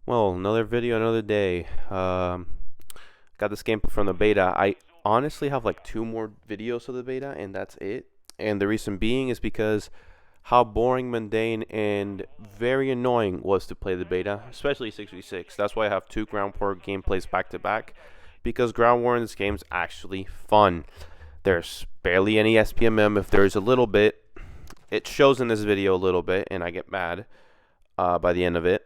Well, another video, another day. Got this game from the beta. I honestly have like two more videos of the beta, and that's it. And the reason being is because how boring, mundane, and very annoying was to play the beta, especially 6v6. That's why I have two ground war gameplays back to back, because ground war in this game is actually fun. There's barely any SPMM. If there's a little bit, it shows in this video a little bit, and I get mad by the end of it.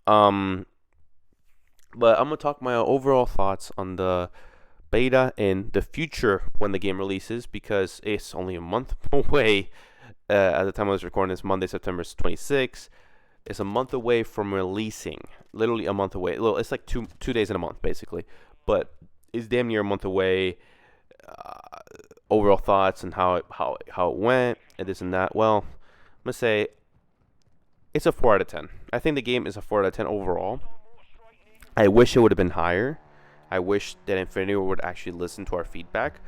Um, but I'm gonna talk my overall thoughts on the beta and the future when the game releases, because it's only a month away. At the time I was recording this, Monday, September 26th. It's a month away from releasing. Literally a month away. It's like two days in a month, basically. But it's damn near a month away. Uh, Overall thoughts and how it went and this and that. Well, I'm gonna say it's a 4 out of 10. I think the game is a 4 out of 10 overall. I wish it would have been higher. I wish that Infinity Ward would actually listen to our feedback.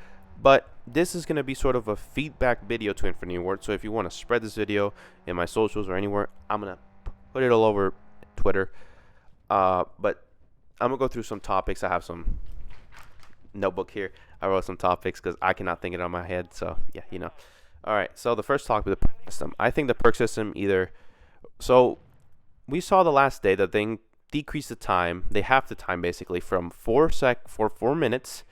But this is going to be sort of a feedback video to Infinity Ward. So if you want to spread this video in my socials or anywhere, I'm going to put it all over Twitter. But I'm going to go through some topics. I have some notebook here. I wrote some topics because I cannot think it on my head. So, yeah, you know. All right. So the first topic, the perk system. I think the perk system either... So we saw the last day that thing decrease the time. They half the time basically from 4 minutes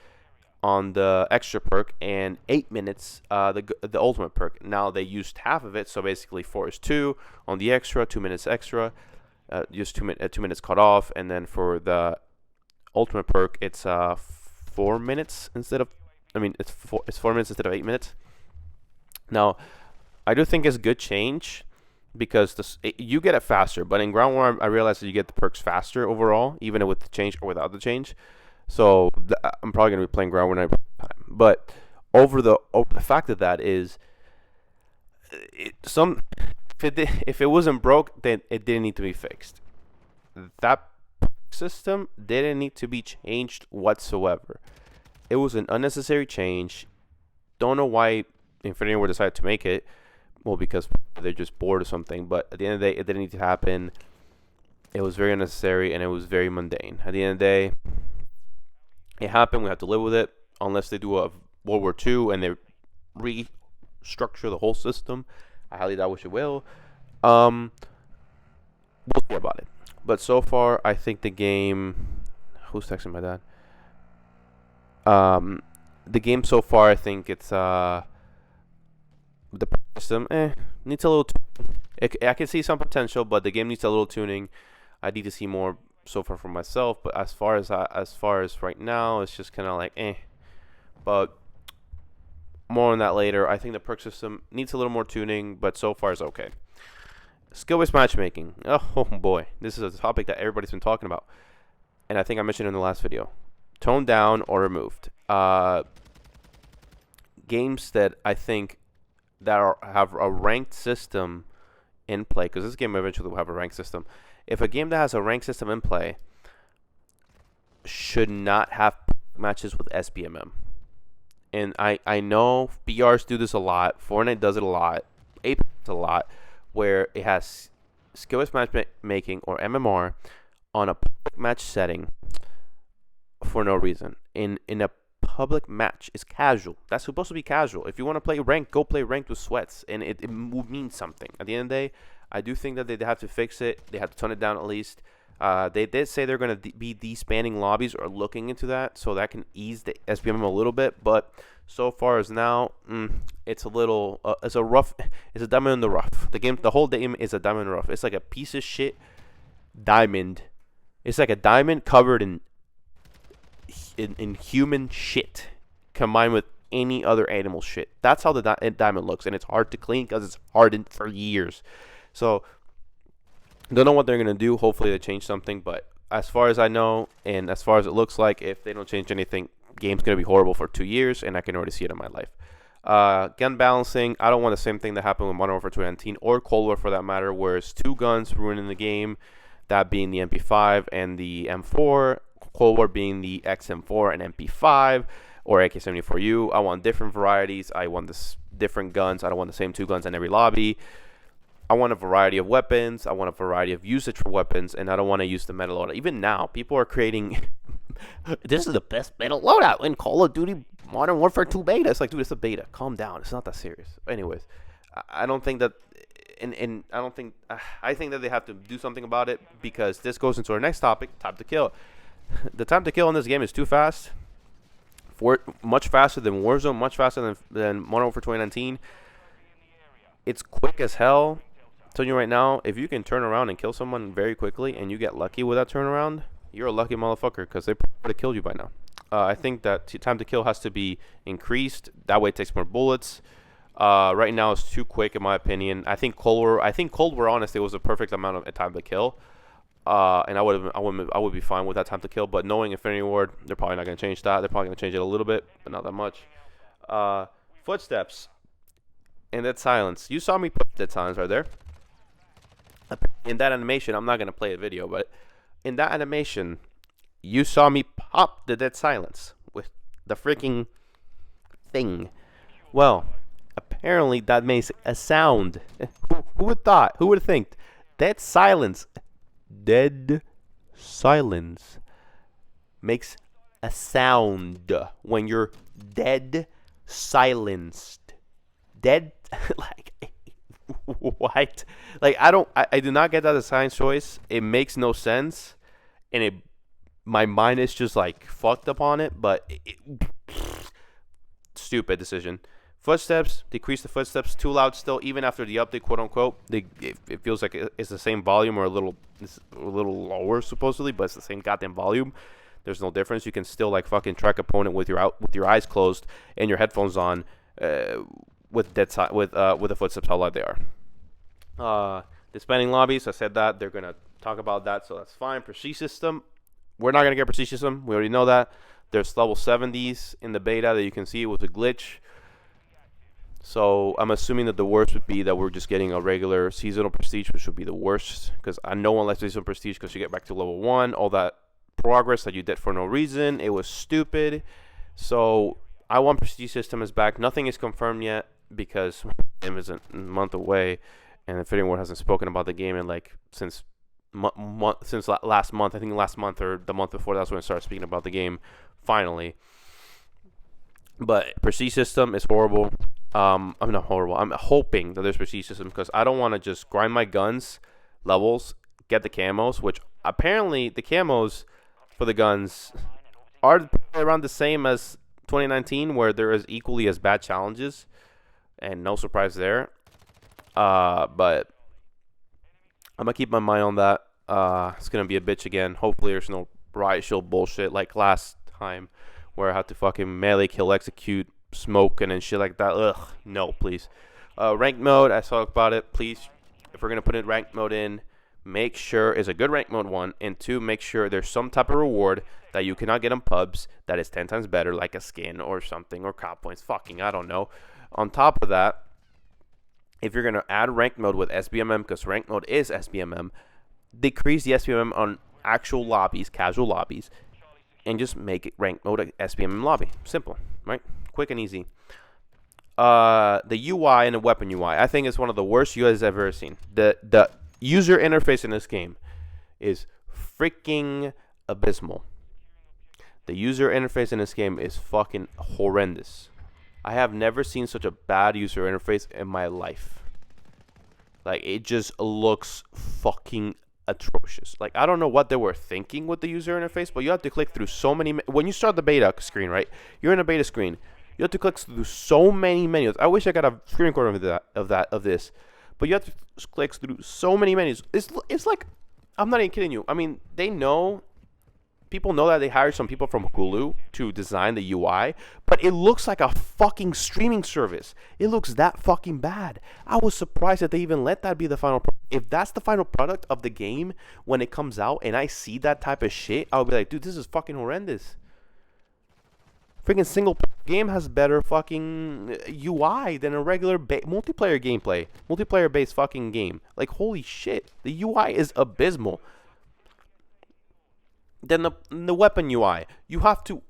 on the extra perk and 8 minutes the ultimate perk. Now they used half of it, so basically 4 is 2 on the extra, 2 minutes extra, just 2 minutes cut off, and then for the ultimate perk it's 4 minutes instead of it's 4 minutes instead of 8 minutes. Now I do think it's a good change, because you get it faster. But in ground war, I realized that you get the perks faster overall, even with the change or without the change. So I'm probably gonna be playing ground war time. But over the fact of that is, if it wasn't broke, then it didn't need to be fixed. That system didn't need to be changed whatsoever. It was an unnecessary change. Don't know why Infinity Ward decided to make it. Well, because they're just bored or something. But at the end of the day, it didn't need to happen. It was very unnecessary, and it was very mundane. At the end of the day, it happened. We have to live with it. Unless they do a World War II and they restructure the whole system. I highly doubt it will. We'll see about it. But so far, I think the game... Who's texting my dad? The game so far, I think it's... The system needs a little I can see some potential, but the game needs a little tuning. I need to see more so far for myself, but as far as right now, it's just kind of like but more on that later. I think the perk system needs a little more tuning, but so far it's okay. Skill-based matchmaking. Oh boy, this is a topic that everybody's been talking about, and I think I mentioned in the last video. Toned down or removed. Games that I think that have a ranked system in play, because this game eventually will have a ranked system. If a game that has a ranked system in play should not have matches with SBMM. And I know BRs do this a lot. Fortnite does it a lot. Apex does it a lot, where it has skill-based matchmaking or MMR on a public match setting for no reason. In a public match is casual. That's supposed to be casual. If you want to play ranked, go play ranked with sweats, and it will mean something. At the end of the day, I do think that they have to fix it. They have to tone it down at least. They did say they're going to be disbanding lobbies or looking into that, so that can ease the SPM a little bit. But so far as now, it's a little, it's a diamond in the rough. The whole game is a diamond in the rough. It's like a piece of shit diamond. It's like a diamond covered in human shit combined with any other animal shit. That's how the diamond looks, and it's hard to clean because it's hardened for years. So don't know what they're gonna do. Hopefully they change something, but as far as I know and as far as it looks like, if they don't change anything, game's gonna be horrible for 2 years, and I can already see it in my life. Gun balancing. I don't want the same thing that happened with Modern Warfare 2019 or Cold War for that matter, where it's two guns ruining the game, that being the MP5 and the M4. Cold War being the XM4 and MP5 or AK-74U. I want different varieties. I want different guns. I don't want the same two guns in every lobby. I want a variety of weapons. I want a variety of usage for weapons, and I don't want to use the meta loadout. Even now, people are creating. This is the best meta loadout in Call of Duty Modern Warfare 2 Beta. It's like, dude, it's a beta. Calm down. It's not that serious. Anyways, I don't think that, and I don't think. I think that they have to do something about it, because this goes into our next topic: time to kill. The time to kill in this game is too fast. Much faster than Warzone. Much faster than Modern Warfare 2019. It's quick as hell. I'm telling you right now, if you can turn around and kill someone very quickly, and you get lucky with that turnaround, you're a lucky motherfucker, because they probably would have killed you by now. I think that time to kill has to be increased. That way it takes more bullets. Right now it's too quick, in my opinion. I think Cold War, honestly, was the perfect amount of time to kill. And I would be fine with that time to kill. But knowing Infinity Ward, they're probably not going to change that. They're probably going to change it a little bit, but not that much. Footsteps and that silence. You saw me put that silence right there. In that animation, I'm not going to play a video, but in that animation, you saw me pop the dead silence with the freaking thing. Well, apparently that makes a sound. Who would thought? Who would have think? Dead silence makes a sound when you're dead silenced. Dead like what? Like I do not get that as a science choice. It makes no sense, and my mind is just like fucked up on it. But stupid decision. Footsteps, decrease the footsteps. Too loud still, even after the update, quote unquote. It feels like it's the same volume, or a little lower supposedly, but it's the same goddamn volume. There's no difference. You can still like fucking track opponent with your eyes closed and your headphones on, with the footsteps how loud they are. Disbanding lobbies. I said that they're gonna talk about that, so that's fine. Prestige system. We're not gonna get prestige system. We already know that. There's level 70s in the beta that you can see was a glitch. So I'm assuming that the worst would be that we're just getting a regular seasonal prestige, which would be the worst, because no one likes seasonal prestige, because you get back to level 1, all that progress that you did for no reason. It was stupid. So I want prestige system is back. Nothing is confirmed yet, because it is a month away, and Infinity Ward hasn't spoken about the game in since last month. I think last month or the month before, that's when I started speaking about the game finally. But prestige system is horrible. I'm not horrible. I'm hoping that there's prestige system, because I don't want to just grind my guns levels, get the camos, which apparently the camos for the guns are around the same as 2019, where there is equally as bad challenges, and no surprise there. But I'm gonna keep my mind on that. It's gonna be a bitch again. Hopefully there's no riot shield bullshit like last time, where I have to fucking melee kill, execute, smoke, and shit like that. Ugh, no, please. Ranked mode, I talked about it. Please, if we're gonna put in ranked mode in, make sure it's a good ranked mode, 1, and 2, make sure there's some type of reward that you cannot get on pubs that is 10 times better, like a skin or something, or cop points. Fucking, I don't know. On top of that, if you're gonna add ranked mode with SBMM, because ranked mode is SBMM, decrease the SBMM on actual lobbies, casual lobbies, and just make it ranked mode a SBMM lobby. Simple, right? Quick and easy. The UI and the weapon UI, I think it's one of the worst UIs I've ever seen. The user interface in this game is freaking abysmal. The user interface in this game is fucking horrendous. I have never seen such a bad user interface in my life. Like, it just looks fucking atrocious. Like, I don't know what they were thinking with the user interface, but you have to click through so many. When you start the beta screen, right? You're in a beta screen. You have to click through so many menus. I wish I got a screen recorder of this, but you have to click through so many menus. It's like, I'm not even kidding you. I mean, people know that they hired some people from Hulu to design the UI, but it looks like a fucking streaming service. It looks that fucking bad. I was surprised that they even let that be the final product. If that's the final product of the game when it comes out, and I see that type of shit, I'll be like, dude, this is fucking horrendous. Freaking single game has better fucking UI than a regular multiplayer based fucking game. Like, holy shit, the UI is abysmal. Then the weapon UI, you have to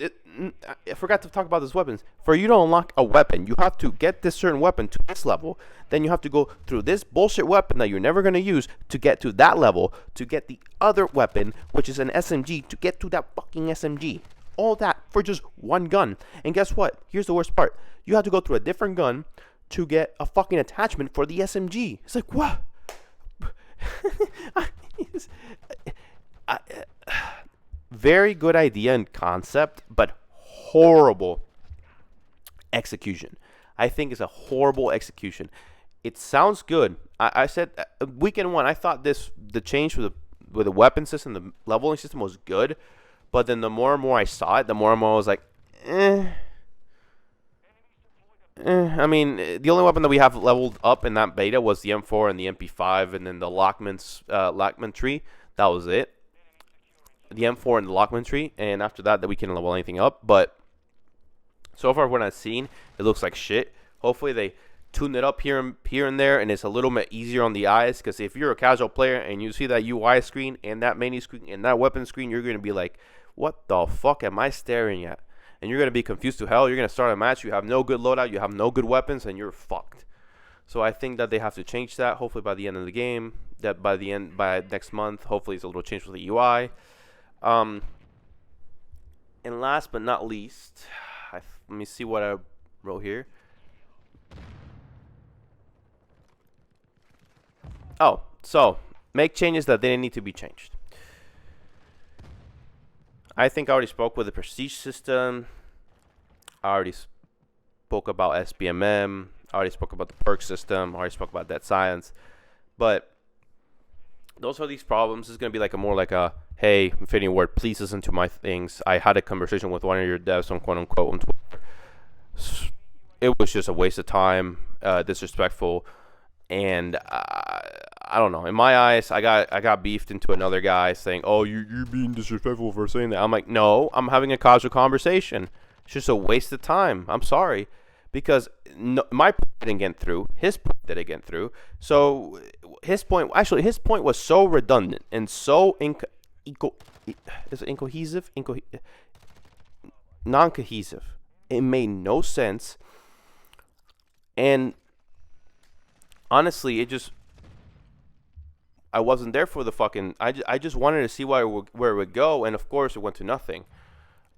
I forgot to talk about these weapons. For you to unlock a weapon, you have to get this certain weapon to this level. Then you have to go through this bullshit weapon that you're never going to use to get to that level, to get the other weapon, which is an SMG, to get to that fucking SMG. All that for just one gun. And guess what? Here's the worst part. You have to go through a different gun to get a fucking attachment for the SMG. It's like, what? Very good idea and concept, but horrible execution. I think it's a horrible execution. It sounds good. I said weekend one, I thought the change with the weapon system, the leveling system was good, but then the more and more I saw it, the more and more I was like, I mean, the only weapon that we have leveled up in that beta was the M4 and the MP5, and then the Lockman tree. That was it. The M4 and the Lockman tree, and after that we can level anything up. But so far, what I've seen, it looks like shit. Hopefully, they tune it up here and there, and it's a little bit easier on the eyes. Because if you're a casual player and you see that UI screen and that menu screen and that weapon screen, you're gonna be like, "What the fuck am I staring at?" And you're going to be confused to hell. You're going to start a match. You have no good loadout. You have no good weapons, and you're fucked. So I think that they have to change that, hopefully by the end of the game. That by next month, hopefully it's a little change with the UI. And last but not least, let me see what I wrote here. Oh, so make changes that didn't need to be changed. I think I already spoke with the prestige system. I already spoke about SBMM. I already spoke about the perk system. I already spoke about dead science. But those are these problems. This is going to be like a, hey, Infinity Ward, please listen to my things. I had a conversation with one of your devs on quote-unquote on Twitter. It was just a waste of time, disrespectful, and I don't know. In my eyes, I got beefed into another guy saying, "Oh, you're being disrespectful for saying that." I'm like, no, I'm having a casual conversation. It's just a waste of time. I'm sorry, because my point didn't get through. His point didn't get through. So his point was so redundant and so non-cohesive. It made no sense, and honestly, I wasn't there for the fucking. I just wanted to see where it would go, and of course, it went to nothing.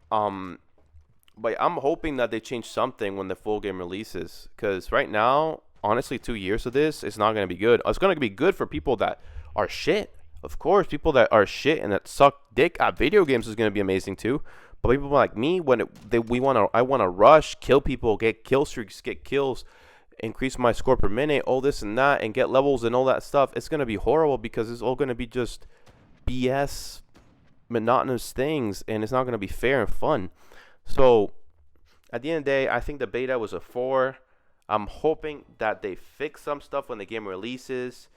But I'm hoping that they change something when the full game releases, because right now, honestly, 2 years of this, it's not going to be good. It's going to be good for people that are shit. Of course, people that are shit and that suck dick at video games is going to be amazing too. But people like me, I want to rush, kill people, get kill streaks, get kills, increase my score per minute, all this and that, and get levels and all that stuff. It's going to be horrible, because it's all going to be just BS, monotonous things, and it's not going to be fair and fun. So at the end of the day, I think the beta was a 4. I'm hoping that they fix some stuff when the game releases.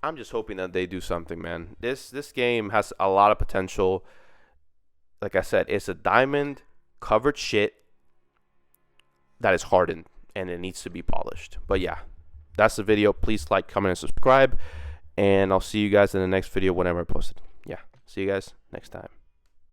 I'm just hoping that they do something, man. This game has a lot of potential. Like I said, it's a diamond covered shit that is hardened, and it needs to be polished. But yeah, that's the video. Please like, comment, and subscribe, and I'll see you guys in the next video whenever I post it. Yeah, see you guys next time.